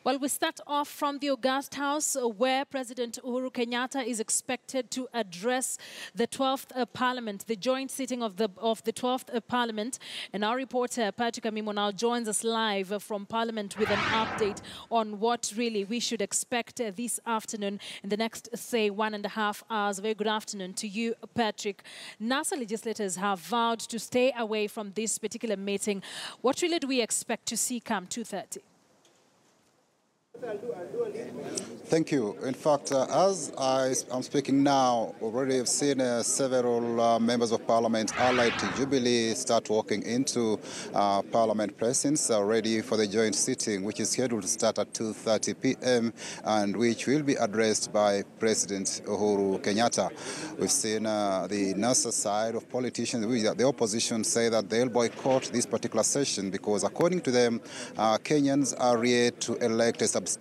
Well, we start off from the August House, where President Uhuru Kenyatta is expected to address the 12th Parliament, the joint sitting of the 12th Parliament. And our reporter, Patrick Amimo, now joins us live from Parliament with an update on what really we should expect this afternoon in the next, say, 1.5 hours. Very good afternoon to you, Patrick. NASA legislators have vowed to stay away from this particular meeting. What really do we expect to see come 2:30? Thank you. In fact, as I'm speaking now, already have seen several members of Parliament allied to Jubilee start walking into Parliament precincts ready for the joint sitting, which is scheduled to start at 2:30 p.m. and which will be addressed by President Uhuru Kenyatta. We've seen the NASA side of politicians, the opposition, say that they'll boycott this particular session because, according to them, Kenyans are yet to elect a substantive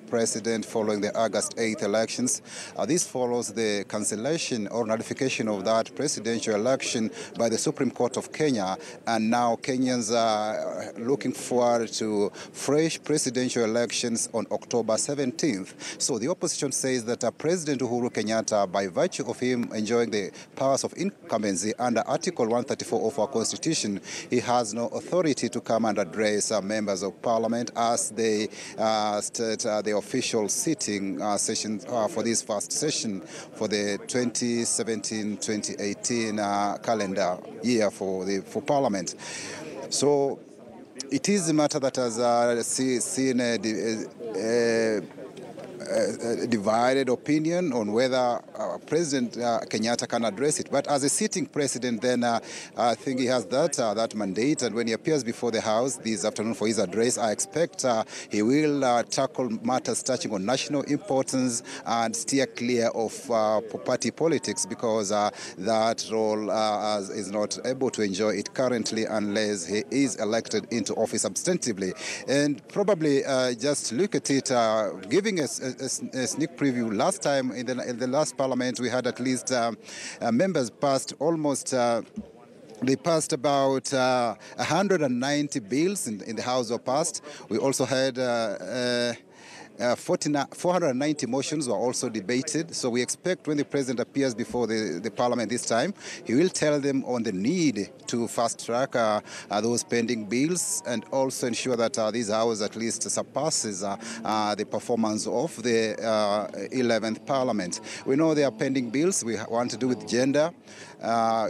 president following the August 8th elections. This follows the cancellation or nullification of that presidential election by the Supreme Court of Kenya, and now Kenyans are looking forward to fresh presidential elections on October 17th. So the opposition says that President Uhuru Kenyatta, by virtue of him enjoying the powers of incumbency under Article 134 of our Constitution, he has no authority to come and address members of Parliament as they start the official sitting session for this first session for the 2017-2018 calendar year for Parliament. So it is a matter that has seen a divided opinion on whether President Kenyatta can address it. But as a sitting president, then I think he has that mandate. And when he appears before the House this afternoon for his address, I expect he will tackle matters touching on national importance and steer clear of party politics, because that role is not able to enjoy it currently unless he is elected into office substantively. And probably just look at it, giving us a sneak preview. Last time in the last Parliament, we had at least members passed almost. They passed about 190 bills in the House were passed. We also had 490 motions were also debated. So we expect when the President appears before the Parliament this time, he will tell them on the need to fast-track those pending bills and also ensure that this House at least surpasses the performance of the 11th Parliament. We know there are pending bills we want to do with gender.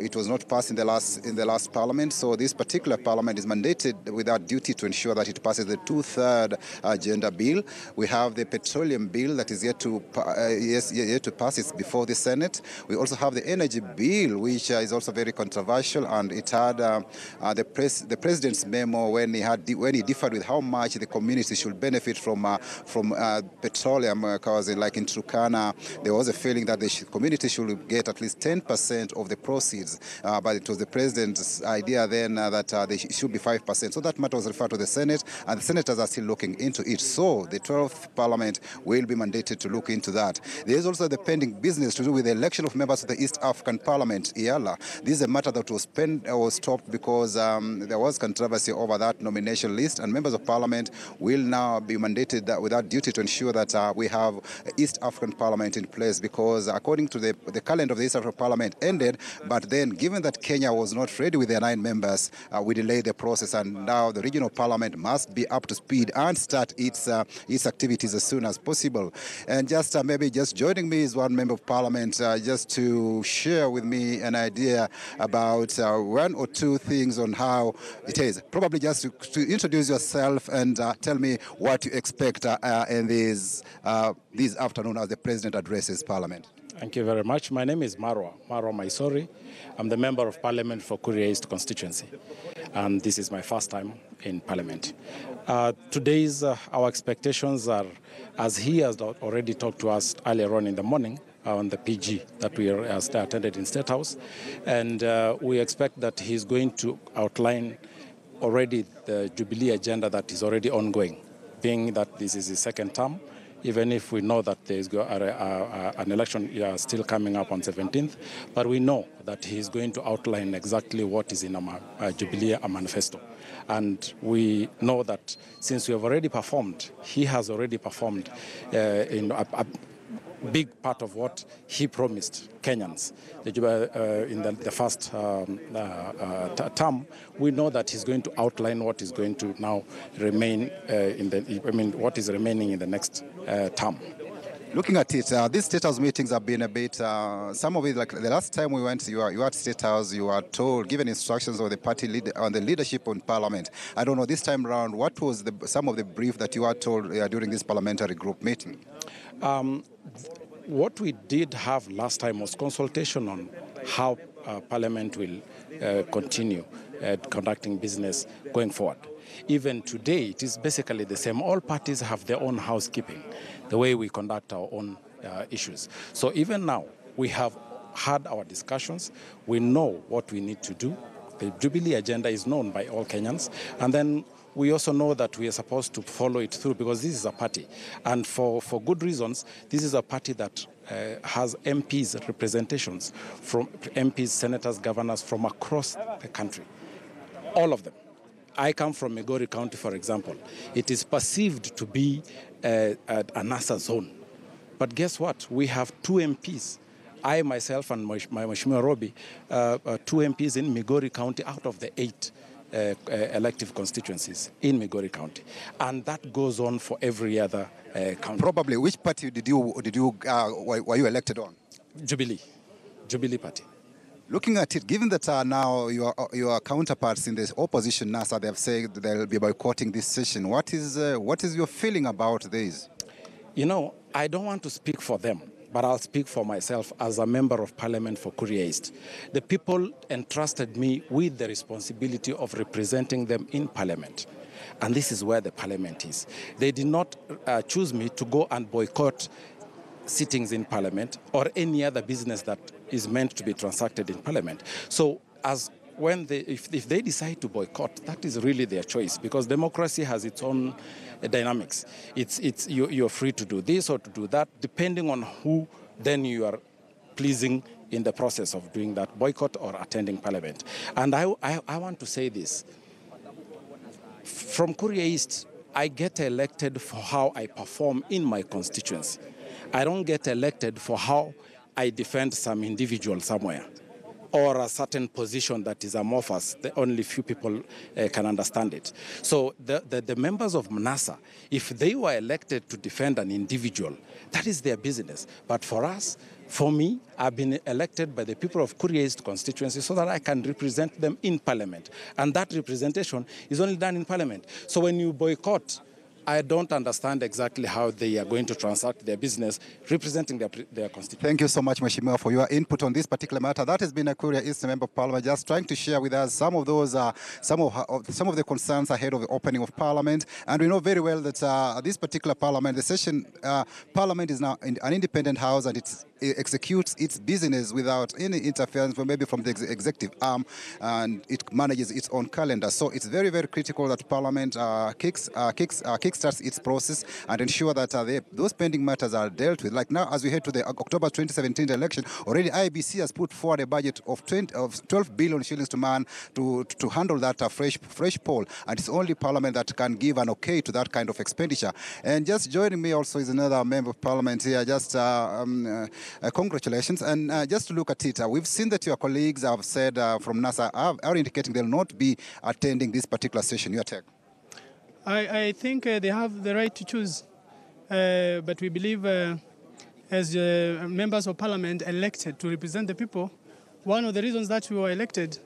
It was not passed in the last Parliament, so this particular Parliament is mandated with that duty to ensure that it passes the 2/3 gender bill. We have the petroleum bill that is yet to pass. It's before the Senate. We also have the energy bill, which is also very controversial, and it had the President's memo when he differed with how much the community should benefit from petroleum, because like in Turkana, there was a feeling that the community should get at least 10% of the proceeds, but it was the President's idea then that they should be 5%. So that matter was referred to the Senate, and the senators are still looking into it. So the 12th Parliament will be mandated to look into that. There is also the pending business to do with the election of members of the East African Parliament, EALA. This is a matter that was stopped because there was controversy over that nomination list, and members of Parliament will now be mandated with that duty to ensure that we have East African Parliament in place, because according to the calendar of the East African Parliament ended, but then given that Kenya was not ready with their 9 members, we delayed the process, and now the regional parliament must be up to speed and start its activities as soon as possible. And maybe joining me is one member of Parliament just to share with me an idea about one or two things on how it is. Probably just to introduce yourself and tell me what you expect in this afternoon as the President addresses Parliament. Thank you very much. My name is Marwa Maisori. I'm the Member of Parliament for Kuria East constituency, and this is my first time in Parliament. Today's our expectations are, as he has already talked to us earlier on in the morning, on the PG that we attended in State House, and we expect that he's going to outline already the Jubilee agenda that is already ongoing, being that this is his second term. even if we know that there is an election still coming up on 17th. But we know that he is going to outline exactly what is in our Jubilee manifesto. And we know that since we have already performed, he has already performed in a big part of what he promised Kenyans in the first term. We know that he's going to outline what is going to now remain what is remaining in the next term. Looking at it, these State House meetings have been a bit, some of it, like the last time we went, you were at State House, you were told, given instructions of the party on the leadership on Parliament. I don't know, this time around, what was some of the brief that you were told during this parliamentary group meeting? What we did have last time was consultation on how Parliament will continue conducting business going forward. Even today, it is basically the same. All parties have their own housekeeping, the way we conduct our own issues. So even now, we have had our discussions. We know what we need to do. The Jubilee agenda is known by all Kenyans. And then we also know that we are supposed to follow it through because this is a party. And for good reasons, this is a party that has MPs representations from MPs, senators, governors from across the country. All of them. I come from Migori County, for example. It is perceived to be a NASA zone. But guess what? We have 2 MPs. I, myself, and my Mheshimiwa Robi, 2 MPs in Migori County out of the 8 elective constituencies in Migori County. And that goes on for every other county. Probably, which party were you elected on? Jubilee Party. Looking at it, given that now your counterparts in the opposition, NASA, they have said they'll be boycotting this session. What is your feeling about this? You know, I don't want to speak for them, but I'll speak for myself as a member of Parliament for Kuria East. The people entrusted me with the responsibility of representing them in Parliament. And this is where the Parliament is. They did not choose me to go and boycott sittings in Parliament or any other business that is meant to be transacted in Parliament. So if they decide to boycott, that is really their choice, because democracy has its own dynamics. You're free to do this or to do that, depending on who then you are pleasing in the process of doing that boycott or attending Parliament. And I want to say this. From Kuria East, I get elected for how I perform in my constituency. I don't get elected for how I defend some individual somewhere or a certain position that is amorphous. Only few people can understand it. So the members of NASA, if they were elected to defend an individual, that is their business. But for us, for me, I've been elected by the people of Kuria East constituency so that I can represent them in Parliament. And that representation is only done in Parliament. So when you boycott, I don't understand exactly how they are going to transact their business representing their constituency. Thank you so much, Mheshimiwa, for your input on this particular matter. That has been a Kuria East Member of Parliament just trying to share with us some of those, some of the concerns ahead of the opening of Parliament. And we know very well that this particular Parliament, the session, Parliament is now an independent house, and it executes its business without any interference from maybe from the executive arm, and it manages its own calendar. So it's very, very critical that Parliament kickstarts its process and ensure that those pending matters are dealt with. Like now, as we head to the October 2017 election, already IBC has put forward a budget of 12 billion shillings to man to handle that fresh poll, and it's only Parliament that can give an okay to that kind of expenditure. And just joining me also is another Member of Parliament here. Just congratulations. And just to look at it, we've seen that your colleagues have said from NASA are indicating they'll not be attending this particular session. Your take? I think they have the right to choose, but we believe as members of Parliament elected to represent the people, one of the reasons that we were elected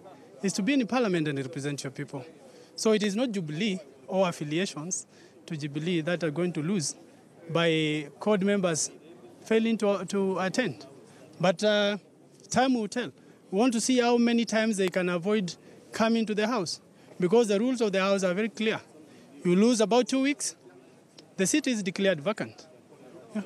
is to be in Parliament and represent your people. So it is not Jubilee or affiliations to Jubilee that are going to lose by CORD members failing to attend. But time will tell. We want to see how many times they can avoid coming to the House, because the rules of the House are very clear. You lose about 2 weeks, the seat is declared vacant. Yeah.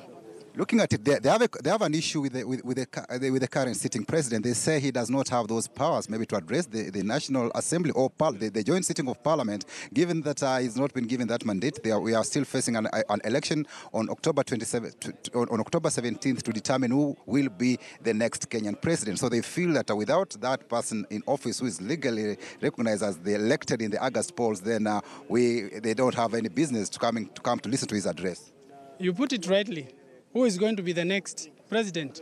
Looking at it, they have an issue with the current sitting president. They say he does not have those powers, maybe to address the National Assembly or the joint sitting of Parliament. Given that he's not been given that mandate, we are still facing an election on October 17th to determine who will be the next Kenyan president. So they feel that without that person in office who is legally recognized as the elected in the August polls, then they don't have any business to come to listen to his address. You put it rightly. Who is going to be the next president?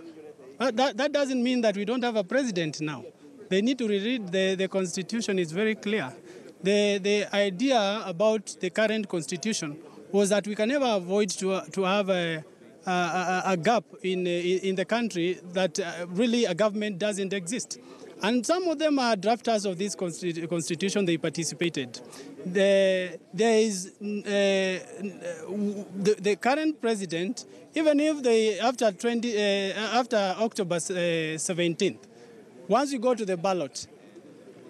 That doesn't mean that we don't have a president now. They need to reread the constitution. Is very clear. The idea about the current constitution was that we can never avoid to have a gap in the country, that really a government doesn't exist. And some of them are drafters of this constitution. They participated. There is the current president, even if they after October 17th, once you go to the ballot,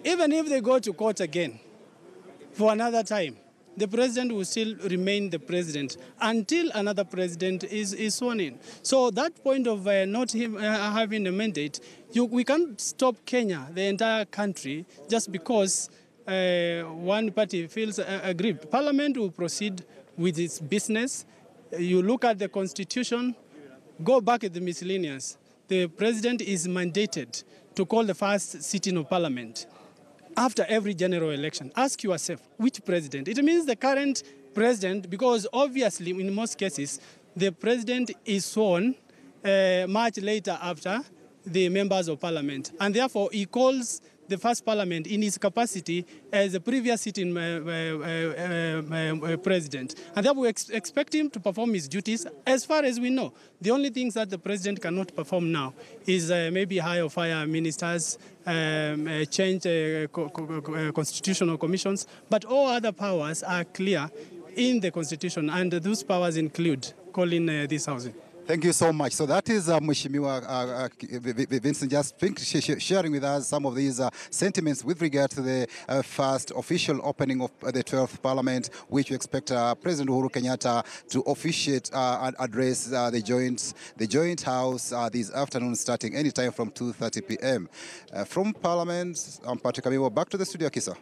even if they go to court again for another time, the president will still remain the president until another president is sworn in. So that point of not him having a mandate, we can't stop Kenya, the entire country, just because one party feels aggrieved. Parliament will proceed with its business. You look at the constitution, go back at the miscellaneous. The president is mandated to call the first sitting of Parliament after every general election. Ask yourself, which president? It means the current president, because obviously in most cases, the president is sworn much later after the members of Parliament. And therefore, he calls the first Parliament in his capacity as the previous sitting president. And therefore, we expect him to perform his duties as far as we know. The only things that the president cannot perform now is maybe hire or fire ministers, change constitutional commissions, but all other powers are clear in the constitution, and those powers include calling this housing. Thank you so much. So that is Mheshimiwa Vincent just sharing with us some of these sentiments with regard to the first official opening of the 12th Parliament, which we expect President Uhuru Kenyatta to officiate and address the joint house this afternoon, starting anytime from 2:30 p.m. From Parliament, I'm Patrick Amiwo. Back to the studio, Kisa.